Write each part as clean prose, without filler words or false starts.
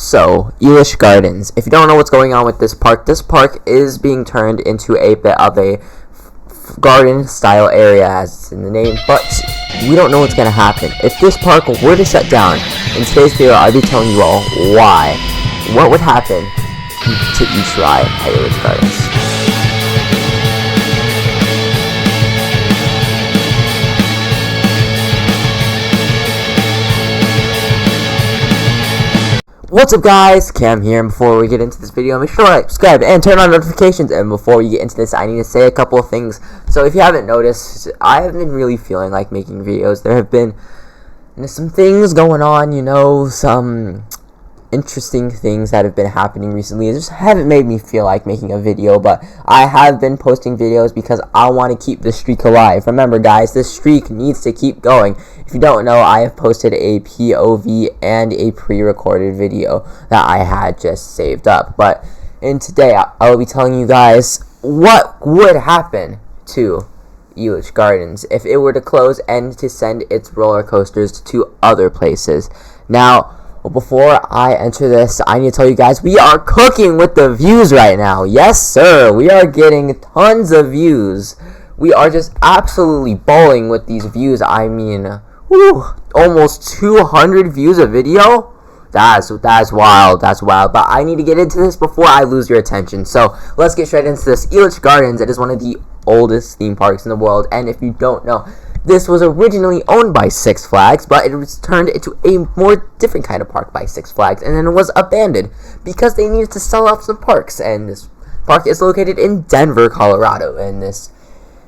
So, Elitch Gardens. If you don't know what's going on with this park is being turned into a bit of a garden style area, as it's in the name, but we don't know what's going to happen. If this park were to shut down, in today's video I'll be telling you all why. What would happen to each ride at Elitch Gardens. What's up guys, Cam here, and before we get into this video, make sure to subscribe and turn on notifications. And before we get into this, I need to say a couple of things. So if you haven't noticed, I haven't been really feeling like making videos. There have been some things going on, some interesting things that have been happening recently. It just haven't made me feel like making a video, but I have been posting videos because I want to keep this streak alive. Remember guys, this streak needs to keep going. If you don't know, I have posted a POV and a pre-recorded video that I had just saved up. But today, I will be telling you guys what would happen to Elitch Gardens if it were to close and to send its roller coasters to other places. Now, before I enter this, I need to tell you guys, we are cooking with the views right now. Yes, sir. We are getting tons of views. We are just absolutely bowling with these views. I mean, almost 200 views a video. That's wild. That's wild. But I need to get into this before I lose your attention. So let's get straight into this. Elitch Gardens. It is one of the oldest theme parks in the world, and if you don't know, this was originally owned by Six Flags, but it was turned into a more different kind of park by Six Flags, and then it was abandoned because they needed to sell off some parks. And this park is located in Denver, Colorado, and this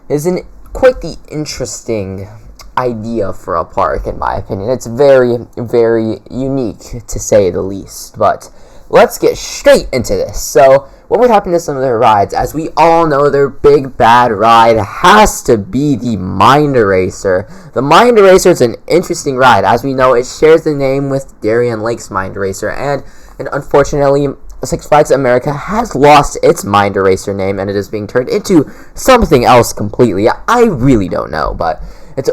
is quite the interesting idea for a park, in my opinion. It's very, very unique, to say the least. But let's get straight into this. So, what would happen to some of their rides? As we all know, their big bad ride has to be the Mind Eraser. The Mind Eraser is an interesting ride. As we know, it shares the name with Darien Lake's Mind Eraser, and unfortunately, Six Flags America has lost its Mind Eraser name, and it is being turned into something else completely. I really don't know, but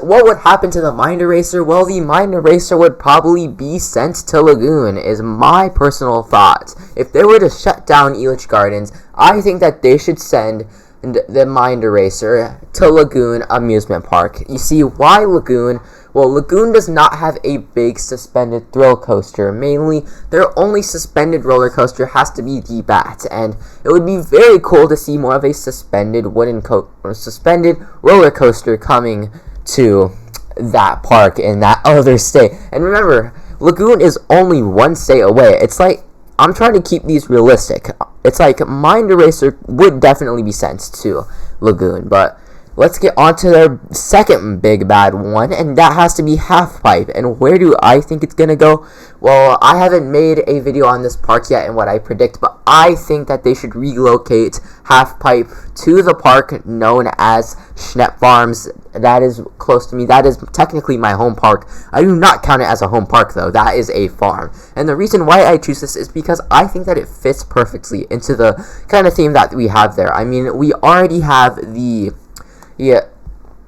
what would happen to the Mind Eraser? Well, the Mind Eraser would probably be sent to Lagoon, is my personal thought. If they were to shut down Elitch Gardens, I think that they should send the Mind Eraser to Lagoon Amusement Park. You see, why Lagoon? Well, Lagoon does not have a big suspended thrill coaster. Mainly, their only suspended roller coaster has to be the Bat, and it would be very cool to see more of a suspended suspended roller coaster coming to that park in that other state. And remember, Lagoon is only one state away. It's like, I'm trying to keep these realistic. It's like Mind Eraser would definitely be sent to Lagoon, but let's get on to their second big bad one, and that has to be Half Pipe. And where do I think it's gonna go? Well, I haven't made a video on this park yet and what I predict, but I think that they should relocate Half Pipe to the park known as Schnepp Farms. That is close to me. That is technically my home park. I do not count it as a home park, though. That is a farm. And the reason why I choose this is because I think that it fits perfectly into the kind of theme that we have there. I mean, we already have the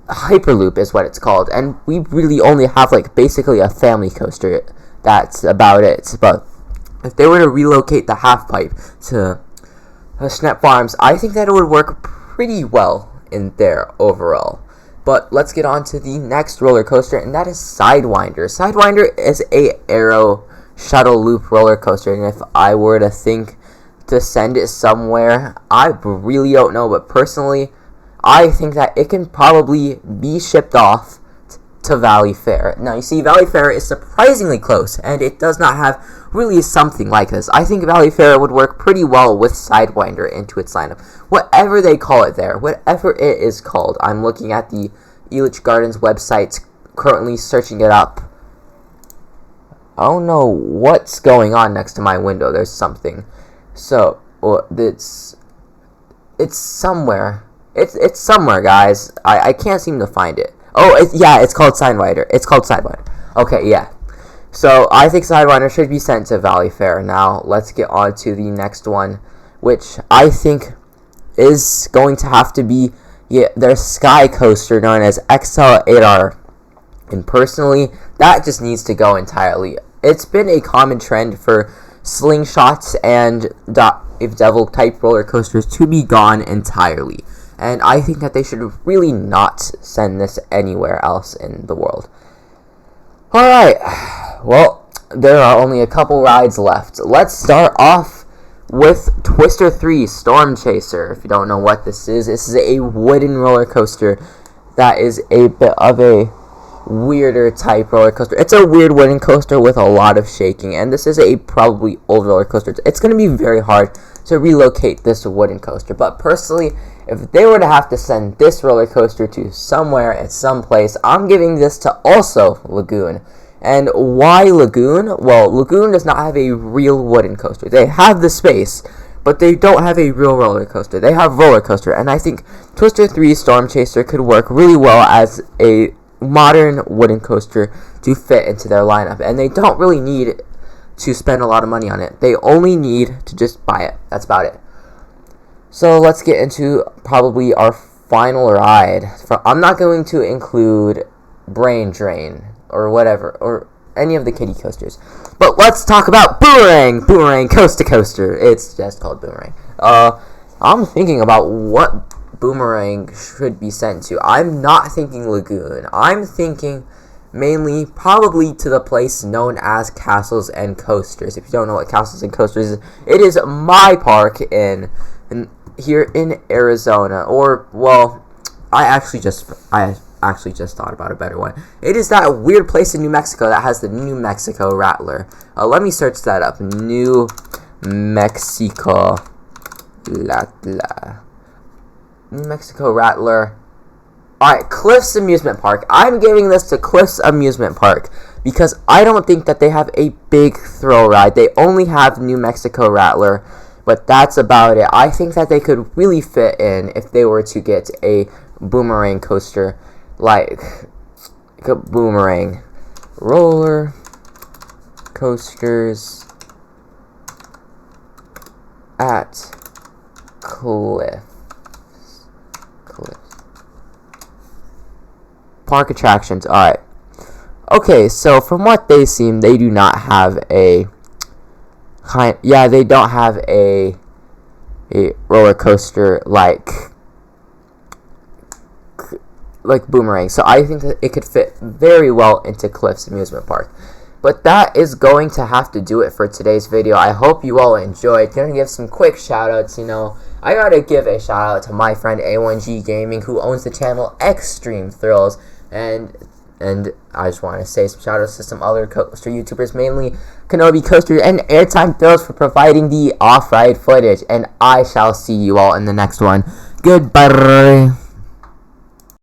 Hyperloop is what it's called, and we really only have like basically a family coaster. That's about it. But if they were to relocate the Half Pipe to Schnepp Farms, I think that it would work pretty well in there overall. But let's get on to the next roller coaster, and that is Sidewinder. Sidewinder is a Aero shuttle loop roller coaster, and if I were to think to send it somewhere, I really don't know, but personally, I think that it can probably be shipped off to Valley Fair. Now, you see, Valley Fair is surprisingly close, and it does not have really something like this. I think Valley Fair would work pretty well with Sidewinder into its lineup. Whatever they call it there, whatever it is called. I'm looking at the Elitch Gardens website, currently searching it up. I don't know what's going on next to my window. There's something. So, it's somewhere. It's somewhere, guys. I can't seem to find it. Oh, it's called Sidewinder. It's called Sidewinder. Okay, yeah. So, I think Sidewinder should be sent to Valley Fair. Now, let's get on to the next one, which I think is going to have to be their Sky Coaster known as XL8R. And personally, that just needs to go entirely. It's been a common trend for slingshots and devil type roller coasters to be gone entirely. And I think that they should really not send this anywhere else in the world. Alright, well, there are only a couple rides left. Let's start off with Twister 3 Storm Chaser. If you don't know what this is a wooden roller coaster that is a bit of a weirder type roller coaster. It's a weird wooden coaster with a lot of shaking, and this is a probably old roller coaster. It's going to be very hard to relocate this wooden coaster, but personally, if they were to have to send this roller coaster to somewhere at some place, I'm giving this to also Lagoon. And why Lagoon? Well, Lagoon does not have a real wooden coaster. They have the space, but they don't have a real roller coaster. They have roller coaster, and I think Twister 3 Storm Chaser could work really well as a modern wooden coaster to fit into their lineup, and they don't really need to spend a lot of money on it. They only need to just buy it. That's about it. So let's get into probably our final ride. I'm not going to include Brain Drain or whatever, or any of the kiddie coasters, but let's talk about Boomerang Coast to Coaster. It's just called Boomerang. I'm thinking about what Boomerang should be sent to. I'm not thinking Lagoon. I'm thinking mainly probably to the place known as Castles and Coasters. If you don't know what Castles and Coasters is, it is my park here in Arizona. Or, well, I actually just thought about a better one. It is that weird place in New Mexico that has the New Mexico Rattler. Let me search that up. New Mexico Rattler. New Mexico Rattler. Alright, Cliffs Amusement Park. I'm giving this to Cliffs Amusement Park because I don't think that they have a big thrill ride. They only have New Mexico Rattler, but that's about it. I think that they could really fit in if they were to get a Boomerang coaster, like a Boomerang roller coasters at Cliffs. Park attractions. Alright. Okay, so from what they seem, they do not have they don't have a roller coaster like Boomerang. So I think that it could fit very well into Cliffs Amusement Park. But that is going to have to do it for today's video. I hope you all enjoyed. Gonna give some quick shout outs, I gotta give a shout out to my friend A1G Gaming, who owns the channel Extreme Thrills, and I just want to say some shout outs to some other coaster YouTubers, mainly Kenobi Coaster and Airtime Thrills, for providing the off-ride footage, and I shall see you all in the next one. Goodbye.